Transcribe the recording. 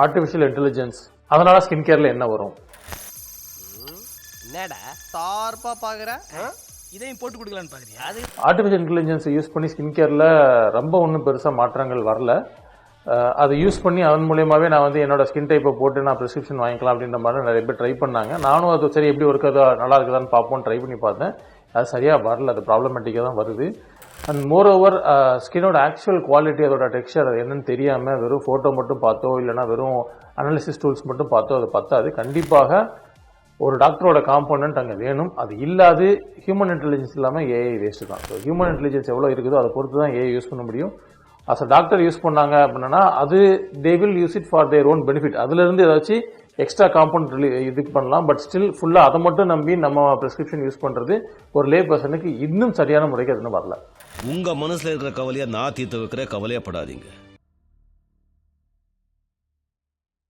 Artificial intelligence, அதனால skin கேர்ல என்ன வரும்? என்னடா தார்ப்பா பாக்குற? இதையும் போட்டு கொடுக்கலான்னு பாக்குறியா? அது ஆர்டிஃபிஷியல் இன்டெலிஜென்ஸை யூஸ் பண்ணி ஸ்கின் கேர்ல ரொம்ப ஒன்றும் பெருசாக மாற்றங்கள் வரல. அதை யூஸ் பண்ணி அதன் மூலியமாகவே நான் வந்து என்னோட ஸ்கின் டைப்பை போட்டு நான் ப்ரிஸ்கிரிப்ஷன் வாங்கிக்கலாம் அப்படின்ற மாதிரி நிறைய பேர் ட்ரை பண்ணாங்க. நானும் அது சரி எப்படி ஒர்க்காக நல்லா இருக்குதான்னு பார்ப்போன்னு ட்ரை பண்ணி பார்த்தேன். அது சரியாக வரல, அது ப்ராப்ளமேட்டிக்காக தான் வருது. அண்ட் மோர் ஓவர் ஸ்கின்னோட ஆக்சுவல் குவாலிட்டி, அதோட டெக்ஸ்சர் அது என்னன்னு தெரியாமல் வெறும் ஃபோட்டோ மட்டும் பார்த்தோ இல்லைனா வெறும் அனாலிசிஸ் டூல்ஸ் மட்டும் பார்த்தோ அது பத்தாது. கண்டிப்பாக ஒரு டாக்டரோட காம்போனன்ட் அங்கே வேணும். அது இல்லாது ஹியூமன் இன்டெலிஜென்ஸ் இல்லாமல் ஏஐ வேஸ்ட்டு தான். ஸோ ஹியூமன் இன்டெலிஜென்ஸ் எவ்வளோ இருக்குதோ அதை பொறுத்து தான் ஏஐ யூஸ் பண்ண முடியும். அஸ் அ டாக்டர் யூஸ் பண்ணாங்க அப்படின்னா அது they will use it for their own benefit. அதுலேருந்து ஏதாச்சும் எக்ஸ்ட்ரா காம்பவுண்ட் இதுக்கு பண்ணலாம். பட் ஸ்டில் ஃபுல்லாக அதை மட்டும் நம்பி நம்ம ப்ரிஸ்கிரிப்ஷன் யூஸ் பண்ணுறது ஒரு லே பர்சனுக்கு இன்னும் சரியான முறைக்கு அதுன்னு வரல. உங்கள் மனசில் இருக்கிற கவலையை நான் தீர்த்து வைக்கிற, கவலையப்படாதீங்க.